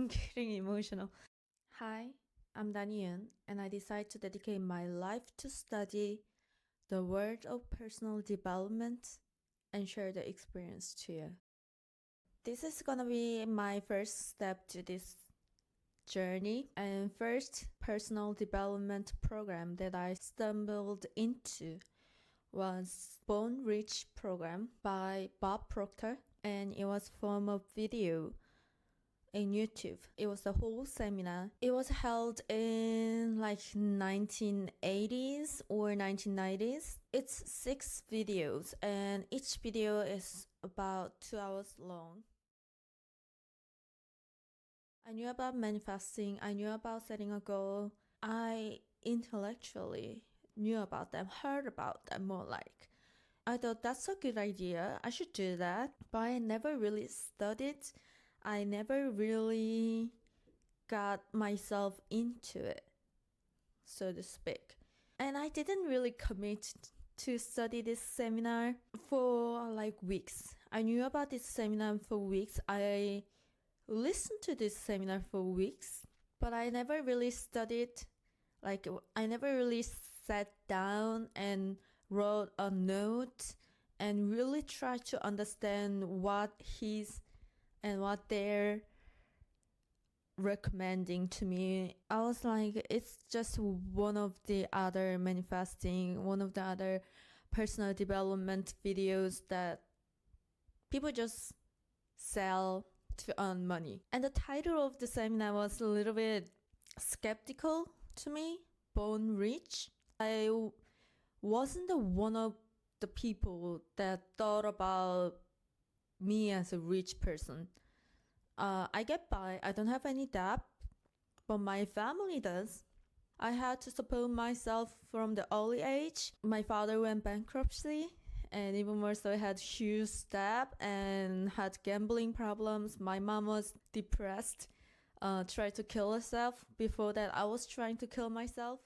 I'm getting emotional. Hi, I'm Daniel, and I decided to dedicate my life to study the world of personal development and share the experience to you. This is gonna be my first step to this journey and first personal development program that I stumbled into was Bone Rich program by Bob Proctor, and it was form of video in YouTube. It was a whole seminar. It was held in like 1980s or 1990s. It's 6 videos and each video is about 2 hours long. I knew about manifesting, I knew about setting a goal. I intellectually knew about them, heard about them more like. I thought that's a good idea, I should do that, but I never really studied. I never really got myself into it, so to speak. And I didn't really commit to study this seminar for like weeks. I knew about this seminar for weeks. I listened to this seminar for weeks, but I never really studied. Like, I never really sat down and wrote a note and really tried to understand what he's and what they're recommending to me. I was like, it's just one of the other manifesting, one of the other personal development videos that people just sell to earn money. And the title of the seminar was a little bit skeptical to me. Bone Rich. I wasn't the one of the people that thought about me as a rich person. I get by. I don't have any debt, but my family does. I had to support myself from the early age. My father went bankruptcy, and even more so, had huge debt and had gambling problems. My mom was depressed, tried to kill herself. Before that, I was trying to kill myself.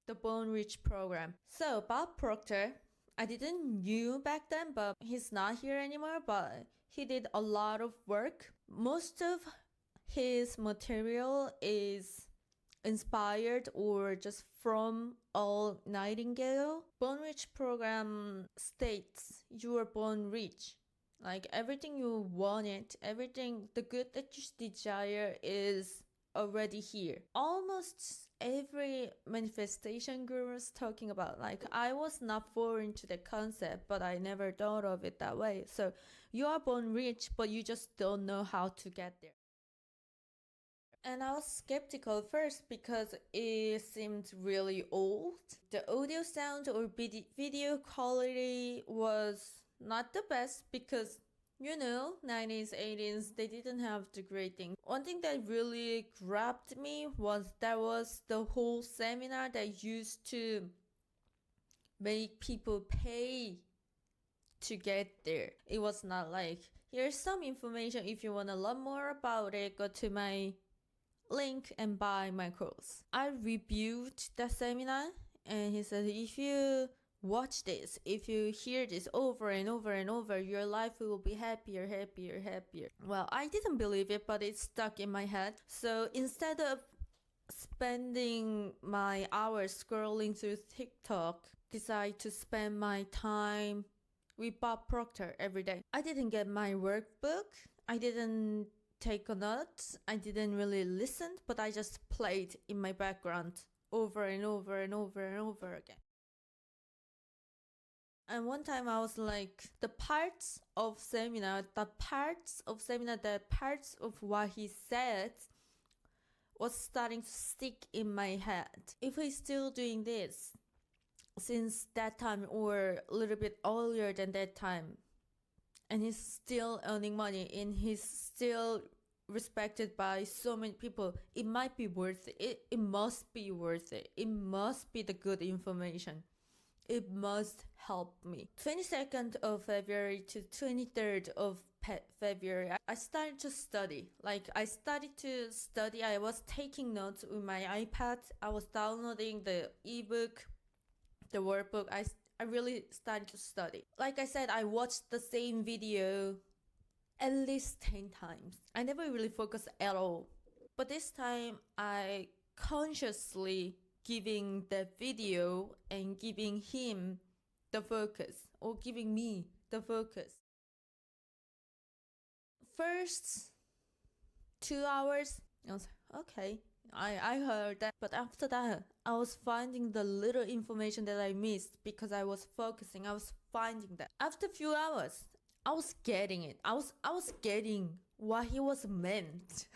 The Bone Rich program. So Bob Proctor, I didn't knew back then, but he's not here anymore, but he did a lot of work. Most of his material is inspired or just from All Nightingale. Bone Rich program states you are born rich. Like everything you wanted, everything the good that you desire is already here. Almost every manifestation guru is talking about, like, I was not foreign to the concept, but I never thought of it that way. So you are born rich, but you just don't know how to get there. And I was skeptical first because it seemed really old. The audio sound or video quality was not the best because, 90s, 80s, they didn't have the great thing. One thing that really grabbed me was that was the whole seminar that used to make people pay to get there. It was not like, here's some information. If you want to learn more about it, go to my link and buy my course. I reviewed the seminar and he said, if you watch this, if you hear this over and over and over, your life will be happier, happier, happier. Well, I didn't believe it, but it stuck in my head. So instead of spending my hours scrolling through TikTok, decide to spend my time with Bob Proctor every day. I didn't get my workbook. I didn't take notes. I didn't really listen, but I just played in my background over and over and over and over again. And one time I was like, the parts of what he said was starting to stick in my head. If he's still doing this since that time or a little bit earlier than that time, and he's still earning money and he's still respected by so many people, it might be worth it. It must be worth it. It must be the good information. It must help me. 22nd of February to 23rd of February, I started to study. I was taking notes with my iPad. I was downloading the ebook, the workbook. I really started to study. Like I said, I watched the same video at least 10 times. I never really focused at all. But this time I consciously giving the video and giving him the focus, or giving me the focus. First 2 hours, I was like, okay, I heard that. But after that, I was finding the little information that I missed because I was focusing. I was finding that. After a few hours, I was getting it. I was getting what he was meant.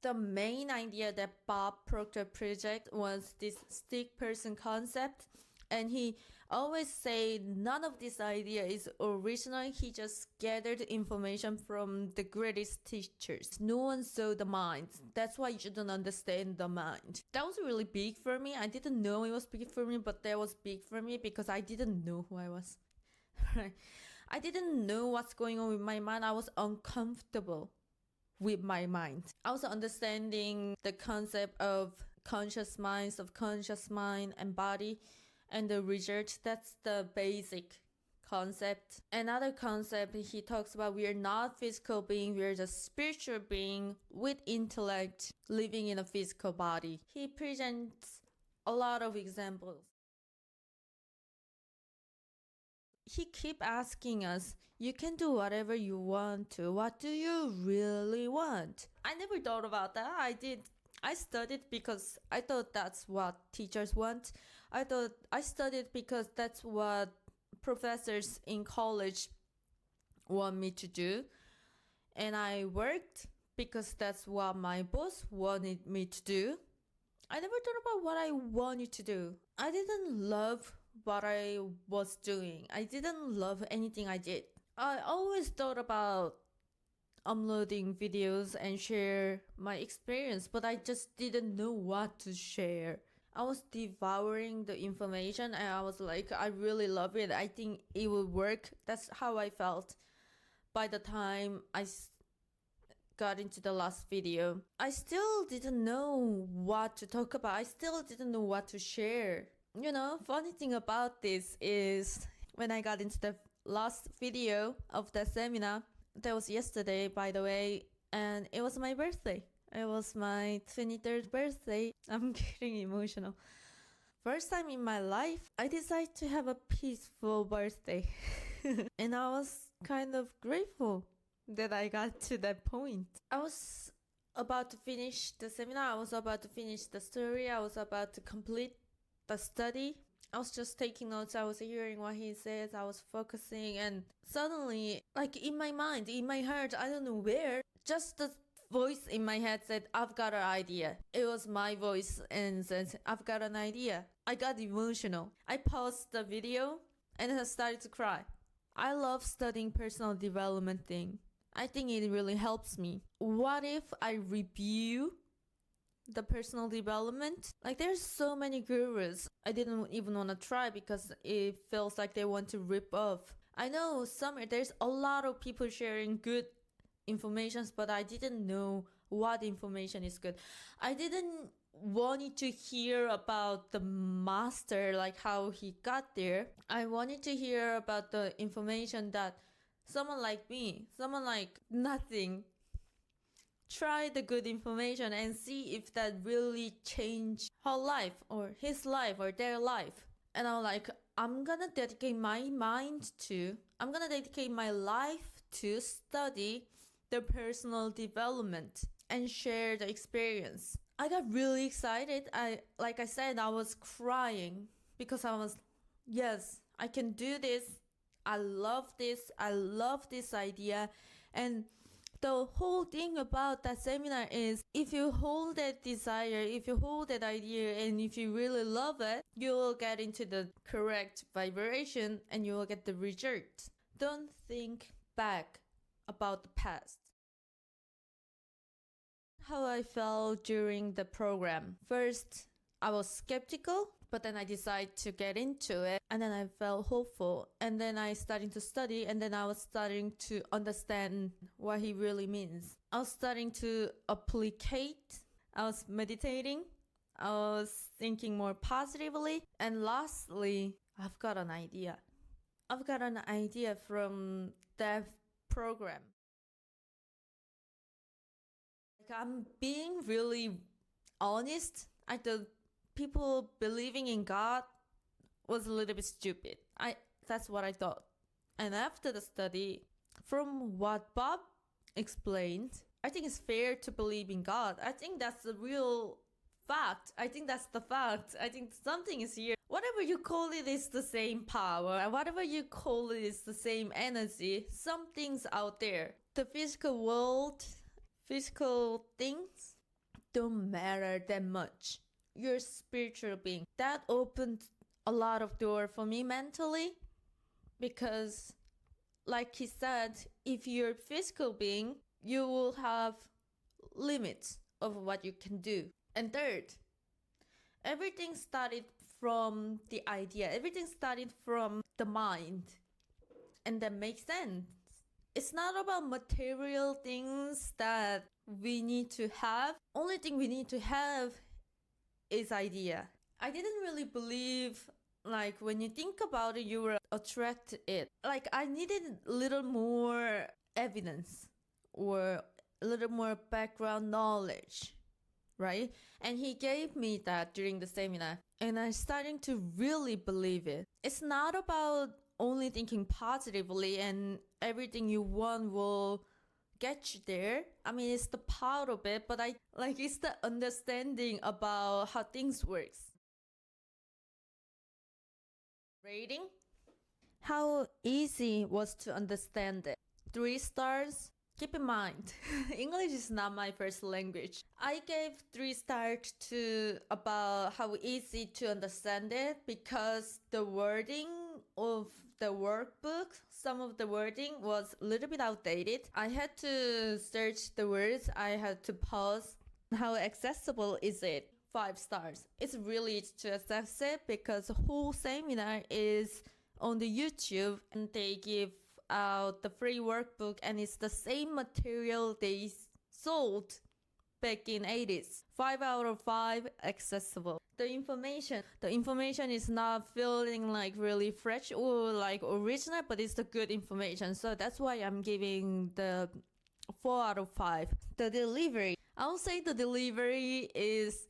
The main idea that Bob Proctor project was this stick person concept, and he always say none of this idea is original. He just gathered information from the greatest teachers. No one saw the mind. That's why you shouldn't understand the mind. That was really big for me. I didn't know it was big for me, but that was big for me because I didn't know who I was. I didn't know what's going on with my mind. I was uncomfortable with my mind. I was understanding the concept of conscious mind, subconscious mind, and body, and the research. That's the basic concept. Another concept he talks about, we are not physical being, we are just spiritual being with intellect living in a physical body. He presents a lot of examples. He keep asking us, you can do whatever you want to. What do you really want? I never thought about that. I studied because I thought that's what teachers want. I studied because that's what professors in college want me to do. And I worked because that's what my boss wanted me to do. I never thought about what I wanted to do. I didn't love what I was doing. I didn't love anything I did. I always thought about uploading videos and share my experience, but I just didn't know what to share. I was devouring the information and I was like, I really love it. I think it will work. That's how I felt by the time I got into the last video. I still didn't know what to talk about. I still didn't know what to share. You know, funny thing about this is when I got into the last video of the seminar, that was yesterday, by the way, and it was my birthday. It was my 23rd birthday. I'm getting emotional. First time in my life, I decided to have a peaceful birthday. And I was kind of grateful that I got to that point. I was about to finish the seminar. I was about to finish the story. I was about to complete the study. I was just taking notes. I was hearing what he says. I was focusing, and suddenly, like in my mind, in my heart, I don't know where, just the voice in my head said, I've got an idea. It was my voice and said, I've got an idea. I got emotional. I paused the video and I started to cry. I love studying personal development thing. I think it really helps me. What if I review the personal development? Like, there's so many gurus. I didn't even want to try because it feels like they want to rip off. I know there's a lot of people sharing good informations, but I didn't know what information is good. I didn't wanted to hear about the master, like how he got there. I wanted to hear about the information that someone like me, someone like nothing, try the good information and see if that really changed her life or his life or their life. And I'm like, I'm gonna dedicate my life to study the personal development and share the experience. I got really excited. Like I said, I was crying because I was, yes, I can do this. I love this. I love this idea. And the whole thing about that seminar is, if you hold that desire, if you hold that idea, and if you really love it, you will get into the correct vibration and you will get the result. Don't think back about the past. How I felt during the program. First, I was skeptical, but then I decided to get into it, and then I felt hopeful, and then I started to study, and then I was starting to understand what he really means. I was starting to applicate. I was meditating. I was thinking more positively. And lastly, I've got an idea. I've got an idea from that program. I'm being really honest. I thought people believing in God was a little bit stupid. That's what I thought. And after the study, from what Bob explained, I think it's fair to believe in God. I think that's the real fact. I think that's the fact. I think something is here. Whatever you call it is the same power. Whatever you call it is the same energy. Something's out there. The physical world, physical things don't matter that much. You're a spiritual being. That opened a lot of door for me mentally, because like he said, if you're a physical being, you will have limits of what you can do. And third, everything started from the idea. Everything started from the mind. And that makes sense. It's not about material things that we need to have. Only thing we need to have is idea. I didn't really believe, like, when you think about it, you will attract it. Like, I needed a little more evidence or a little more background knowledge, right? And he gave me that during the seminar, and I'm starting to really believe it. It's not about only thinking positively and everything you want will get you there. I mean, it's the part of it, but it's the understanding about how things works. Rating? How easy was to understand it? 3 stars. Keep in mind, English is not my first language. I gave 3 stars to about how easy to understand it, because the wording of the workbook, some of the wording was a little bit outdated. I had to search the words. I had to pause. How accessible is it? 5 stars. It's really easy to access it, because the whole seminar is on the YouTube, and they give out the free workbook, and it's the same material they sold back in 80s. 5 out of 5 accessible. The information is not feeling like really fresh or like original, but it's the good information. So that's why I'm giving the 4 out of 5. The delivery, I would say the delivery is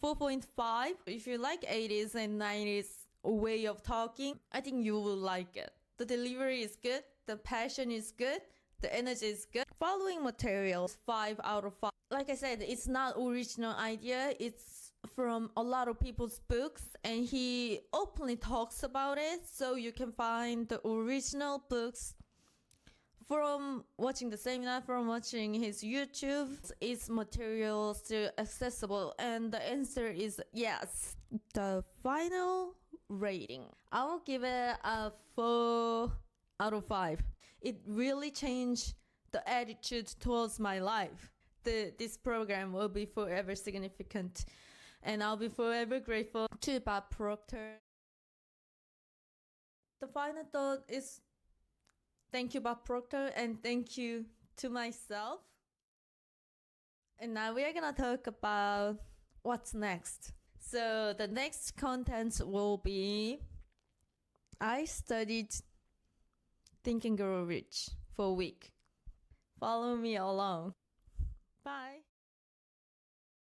4.5. If you like 80s and 90s way of talking, I think you will like it. The delivery is good, the passion is good, the energy is good. Following materials, 5 out of 5. Like I said, it's not original idea. It's from a lot of people's books, and he openly talks about it. So you can find the original books from watching the seminar, from watching his YouTube. Is material still accessible? And the answer is yes. The final rating, I will give it a 4 out of 5. It really changed the attitude towards my life. This program will be forever significant, and I'll be forever grateful to Bob Proctor. The final thought is thank you, Bob Proctor, and thank you to myself. And now we are gonna talk about what's next. So the next content will be, I studied Think and Grow Rich for a week. Follow me along. Bye.